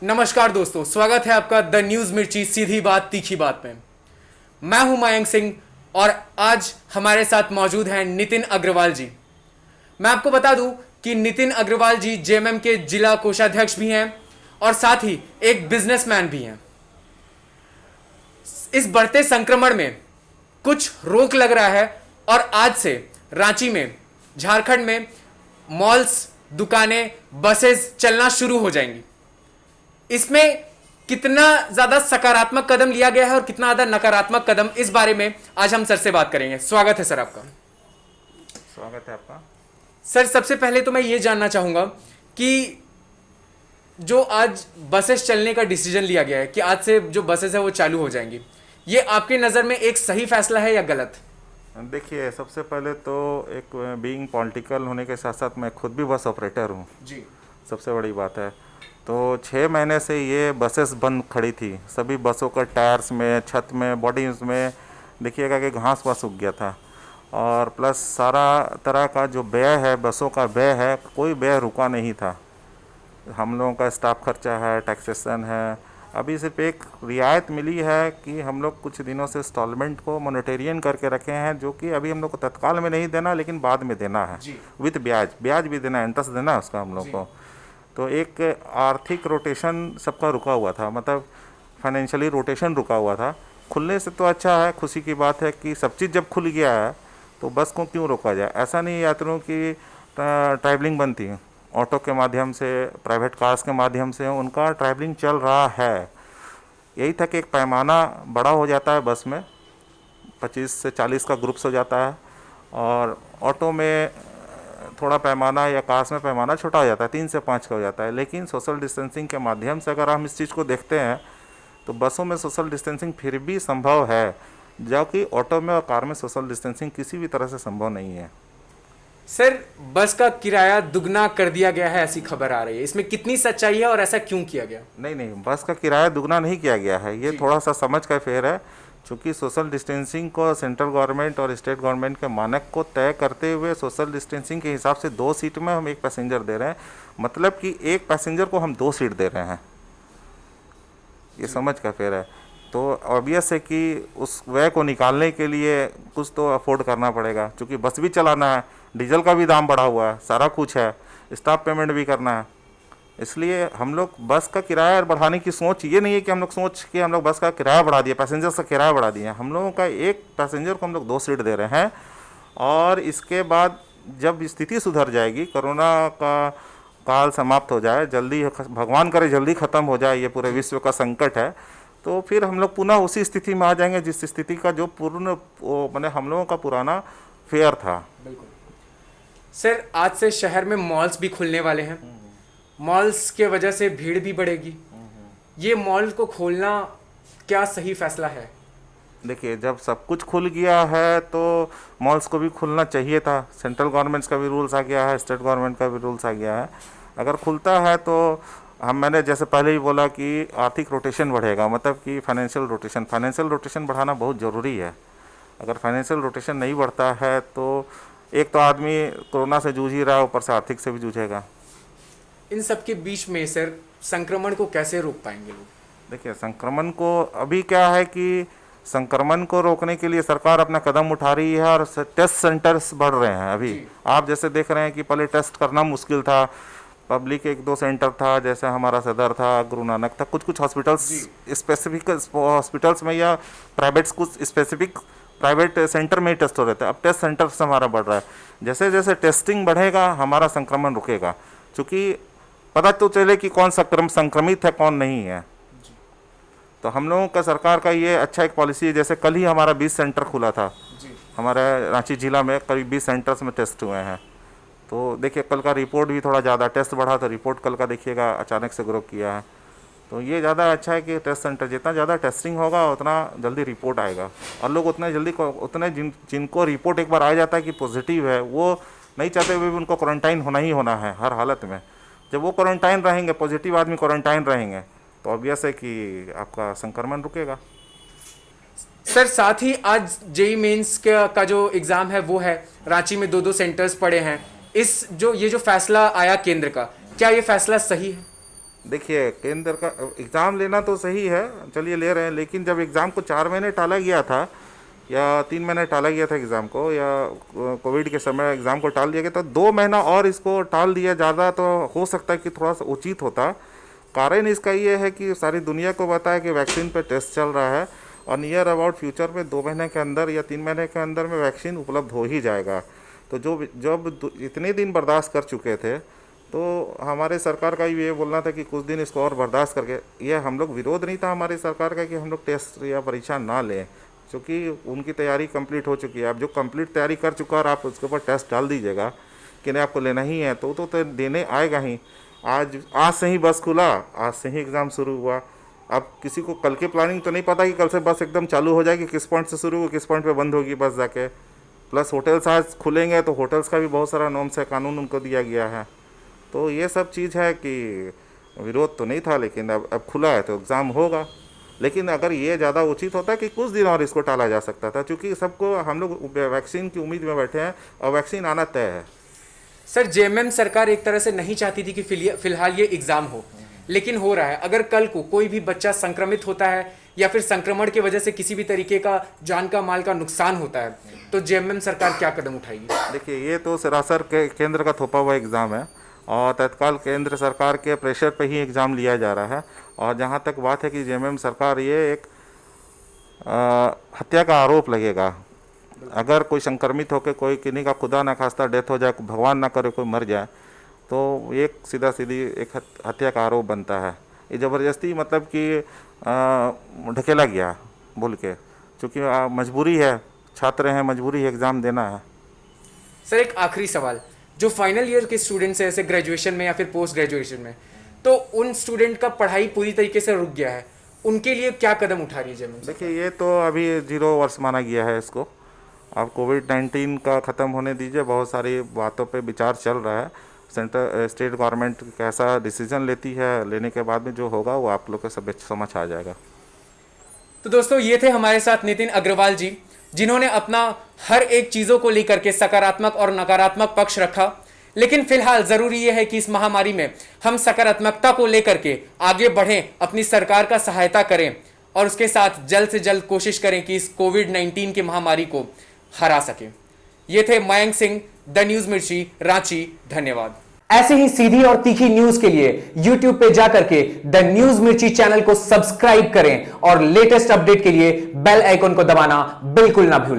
नमस्कार दोस्तों, स्वागत है आपका द न्यूज मिर्ची सीधी बात तीखी बात में। मैं हूं मयंक सिंह और आज हमारे साथ मौजूद हैं नितिन अग्रवाल जी। मैं आपको बता दूं कि नितिन अग्रवाल जी जेएमएम के जिला कोषाध्यक्ष भी हैं और साथ ही एक बिजनेसमैन भी हैं। इस बढ़ते संक्रमण में कुछ रोक लग रहा है और आज से रांची में, झारखंड में मॉल्स, दुकानें, बसेस चलना शुरू हो जाएंगी। इसमें कितना ज्यादा सकारात्मक कदम लिया गया है और कितना ज्यादा नकारात्मक कदम, इस बारे में आज हम सर से बात करेंगे। स्वागत है सर आपका। स्वागत है आपका। सर, सबसे पहले तो मैं ये जानना चाहूंगा कि जो आज बसेस चलने का डिसीजन लिया गया है कि आज से जो बसेस है वो चालू हो जाएंगी, ये आपके नज़र में एक सही फैसला है या गलत? देखिए, सबसे पहले तो एक बीइंग पॉलिटिकल होने के साथ साथ मैं खुद भी बस ऑपरेटर हूँ जी। सबसे बड़ी बात है। तो 6 महीने से ये बसेस बंद खड़ी थी। सभी बसों का टायर्स में, छत में, बॉडीज में देखिएगा कि घास वास उग गया था। और प्लस सारा तरह का जो व्यय है, बसों का व्यय है, कोई व्यय रुका नहीं था। हम लोगों का स्टाफ खर्चा है, टैक्सेशन है। अभी सिर्फ एक रियायत मिली है कि हम लोग कुछ दिनों से इंस्टॉलमेंट को मॉनिटरियन करके रखे हैं, जो कि अभी हम लोग को तत्काल में नहीं देना, लेकिन बाद में देना है विद ब्याज भी देना है, इंटरेस्ट देना है उसका हम लोग को। तो एक आर्थिक रोटेशन सबका रुका हुआ था, मतलब फाइनेंशियली रोटेशन रुका हुआ था। खुलने से तो अच्छा है, खुशी की बात है कि सब चीज़ जब खुल गया है तो बस को क्यों रोका जाए। ऐसा नहीं, यात्रियों की ट्रैवलिंग बंद थी, ऑटो के माध्यम से, प्राइवेट कार्स के माध्यम से उनका ट्रैवलिंग चल रहा है। यही था कि एक पैमाना बड़ा हो जाता है, बस में 25 से 40 का ग्रुप्स हो जाता है, और ऑटो में थोड़ा पैमाना या कार्स में पैमाना छोटा हो जाता है, 3 से 5 का हो जाता है। लेकिन सोशल डिस्टेंसिंग के माध्यम से अगर हम इस चीज़ को देखते हैं तो बसों में सोशल डिस्टेंसिंग फिर भी संभव है, जबकि ऑटो में और कार में सोशल डिस्टेंसिंग किसी भी तरह से संभव नहीं है। सर, बस का किराया दुगना कर दिया गया है, ऐसी खबर आ रही है, इसमें कितनी सच्चाई है और ऐसा क्यों किया गया? नहीं, बस का किराया दुगना नहीं किया गया है, ये थोड़ा सा समझ का फेर है। चूँकि सोशल डिस्टेंसिंग को सेंट्रल गवर्नमेंट और स्टेट गवर्नमेंट के मानक को तय करते हुए सोशल डिस्टेंसिंग के हिसाब से 2 सीट में हम 1 पैसेंजर दे रहे हैं, मतलब कि 1 पैसेंजर को हम 2 सीट दे रहे हैं। ये समझ का फेर है। तो ऑब्वियस है कि उस व्यय को निकालने के लिए कुछ तो अफोर्ड करना पड़ेगा, क्योंकि बस भी चलाना है, डीजल का भी दाम बढ़ा हुआ है, सारा कुछ है, स्टाफ पेमेंट भी करना है। इसलिए हम लोग बस का किराया बढ़ाने की सोच ये नहीं है कि हम लोग सोच के हम लोग बस का किराया बढ़ा दिया, पैसेंजर्स का किराया बढ़ा दिया। हम लोगों का 1 पैसेंजर को हम लोग 2 सीट दे रहे हैं। और इसके बाद जब स्थिति सुधर जाएगी, कोरोना का काल समाप्त हो जाए, जल्दी, भगवान करे जल्दी ख़त्म हो जाए ये पूरे विश्व का संकट है, तो फिर हम लोग पुनः उसी स्थिति में आ जाएंगे जिस स्थिति का जो पूर्ण मैंने हम लोगों का पुराना फेयर था। बिल्कुल सर, आज से शहर में मॉल्स भी खुलने वाले हैं। मॉल्स के वजह से भीड़ भी बढ़ेगी। ये मॉल को खोलना क्या सही फैसला है? देखिए, जब सब कुछ खुल गया है तो मॉल्स को भी खुलना चाहिए था। सेंट्रल गवर्नमेंट्स का भी रूल्स आ गया है, स्टेट गवर्नमेंट का भी रूल्स आ गया है। अगर खुलता है तो मैंने जैसे पहले ही बोला कि आर्थिक रोटेशन बढ़ेगा, मतलब कि फाइनेंशियल रोटेशन बढ़ाना बहुत ज़रूरी है। अगर फाइनेंशियल रोटेशन नहीं बढ़ता है तो एक तो आदमी कोरोना से जूझ ही रहा है, ऊपर से आर्थिक से भी जूझेगा। इन सब के बीच में सर संक्रमण को कैसे रोक पाएंगे लोग? देखिए, संक्रमण को अभी क्या है कि संक्रमण को रोकने के लिए सरकार अपना कदम उठा रही है और टेस्ट सेंटर्स बढ़ रहे हैं। अभी आप जैसे देख रहे हैं कि पहले टेस्ट करना मुश्किल था, पब्लिक 1-2 सेंटर था, जैसे हमारा सदर था, गुरु नानक था, कुछ हॉस्पिटल्स स्पेसिफिक हॉस्पिटल्स में या कुछ स्पेसिफिक प्राइवेट सेंटर में ही टेस्ट हो रहे थे। अब टेस्ट सेंटर से हमारा बढ़ रहा है। जैसे जैसे टेस्टिंग बढ़ेगा हमारा संक्रमण रुकेगा, क्योंकि पता तो चले कि कौन संक्रमित है, कौन नहीं है। तो हम लोगों का सरकार का ये अच्छा एक पॉलिसी है। जैसे कल ही हमारा 20 सेंटर खुला था, हमारे रांची जिला में करीब 20 सेंटर्स में टेस्ट हुए हैं। तो देखिए, कल का रिपोर्ट भी थोड़ा ज़्यादा, टेस्ट बढ़ा तो रिपोर्ट कल का देखिएगा अचानक से ग्रो किया है। तो ये ज़्यादा अच्छा है कि टेस्ट सेंटर, जितना ज़्यादा टेस्टिंग होगा उतना जल्दी रिपोर्ट आएगा, और लोग उतने जल्दी उतने जिनको रिपोर्ट एक बार आ जाता है कि पॉजिटिव है, वो नहीं चाहते हुए भी उनको क्वारंटाइन होना ही होना है हर हालत में। जब वो क्वारंटाइन रहेंगे, पॉजिटिव आदमी क्वारंटाइन रहेंगे, तो ऑब्वियस है कि आपका संक्रमण रुकेगा। सर, साथ ही आज जेई मेंस का जो एग्ज़ाम है वो है, रांची में 2-2 सेंटर्स पड़े हैं। ये जो फैसला आया केंद्र का, क्या ये फैसला सही है? देखिए केंद्र का एग्ज़ाम लेना तो सही है, चलिए ले रहे हैं, लेकिन जब एग्ज़ाम को 4 महीने टाला गया था या 3 महीने टाला गया था एग्ज़ाम को, या कोविड के समय एग्ज़ाम को टाल दिया गया, तो 2 महीना और इसको टाल दिया ज़्यादा तो हो सकता है कि थोड़ा सा उचित होता। कारण इसका ये है कि सारी दुनिया को पता है कि वैक्सीन पे टेस्ट चल रहा है और नियर अबाउट फ्यूचर में 2 महीने के अंदर या 3 महीने के अंदर में वैक्सीन उपलब्ध हो ही जाएगा। तो जब इतने दिन बर्दाश्त कर चुके थे, तो हमारे सरकार का ये बोलना था कि कुछ दिन इसको और बर्दाश्त करके, ये हम लोग विरोध नहीं था हमारी सरकार का कि हम लोग टेस्ट या परीक्षा ना लें, क्योंकि उनकी तैयारी कंप्लीट हो चुकी है। अब जो कंप्लीट तैयारी कर चुका और आप उसके ऊपर टेस्ट डाल दीजिएगा कि नहीं आपको लेना ही है, तो देने आएगा ही। आज से ही बस खुला, आज से ही एग्ज़ाम शुरू हुआ। अब किसी को कल की प्लानिंग तो नहीं पता कि कल से बस एकदम चालू हो जाएगी, किस पॉइंट से शुरू होगी, किस पॉइंट पे बंद होगी बस जाके। प्लस होटल्स आज खुलेंगे तो होटल्स का भी बहुत सारा नॉर्म्स है, कानून उनको दिया गया है। तो ये सब चीज़ है कि विरोध तो नहीं था, लेकिन अब खुला है तो एग्ज़ाम होगा। लेकिन अगर ये ज़्यादा उचित होता कि कुछ दिन और इसको टाला जा सकता था, क्योंकि सबको हम लोग वैक्सीन की उम्मीद में बैठे हैं और वैक्सीन आना तय है। सर, जेएमएम सरकार एक तरह से नहीं चाहती थी कि फिलहाल ये एग्जाम हो, लेकिन हो रहा है। अगर कल को कोई भी बच्चा संक्रमित होता है या फिर संक्रमण की वजह से किसी भी तरीके का जान का माल का नुकसान होता है, तो जेएमएम सरकार क्या कदम उठाएगी? देखिए, ये तो सरासर केंद्र का थोपा हुआ एग्ज़ाम है और तत्काल केंद्र सरकार के प्रेशर पे ही एग्ज़ाम लिया जा रहा है। और जहाँ तक बात है कि जेएमएम सरकार, ये एक हत्या का आरोप लगेगा। अगर कोई संक्रमित होकर कोई किन्हीं का खुदा ना खास्ता डेथ हो जाए, भगवान ना करे कोई मर जाए, तो एक सीधा सीधी एक हत्या का आरोप बनता है। ये ज़बरदस्ती मतलब कि ढकेला गया बोल के, क्योंकि मजबूरी है, छात्र हैं, मजबूरी है, एग्ज़ाम देना है। सर, एक आखिरी सवाल, जो फाइनल ईयर के स्टूडेंट्स हैं ऐसे ग्रेजुएशन में या फिर पोस्ट ग्रेजुएशन में, तो उन स्टूडेंट का पढ़ाई पूरी तरीके से रुक गया है, उनके लिए क्या कदम उठा रही है जेएमएम? देखिए, ये तो अभी 0 वर्ष माना गया है इसको। अब कोविड-19 का ख़त्म होने दीजिए, बहुत सारी बातों पे विचार चल रहा है। स्टेट गवर्नमेंट कैसा डिसीजन लेती है, लेने के बाद में जो होगा वो आप लोग को सब समझ आ जाएगा। तो दोस्तों, ये थे हमारे साथ नितिन अग्रवाल जी, जिन्होंने अपना हर एक चीज़ों को लेकर के सकारात्मक और नकारात्मक पक्ष रखा। लेकिन फिलहाल ज़रूरी यह है कि इस महामारी में हम सकारात्मकता को लेकर के आगे बढ़ें, अपनी सरकार का सहायता करें और उसके साथ जल्द से जल्द कोशिश करें कि इस कोविड-19 की महामारी को हरा सकें। ये थे मयंक सिंह, द न्यूज़ मिर्ची, रांची। धन्यवाद। ऐसे ही सीधी और तीखी न्यूज के लिए YouTube पे जाकर के द न्यूज़ मिर्ची चैनल को सब्सक्राइब करें और लेटेस्ट अपडेट के लिए बेल आइकन को दबाना बिल्कुल ना भूलें।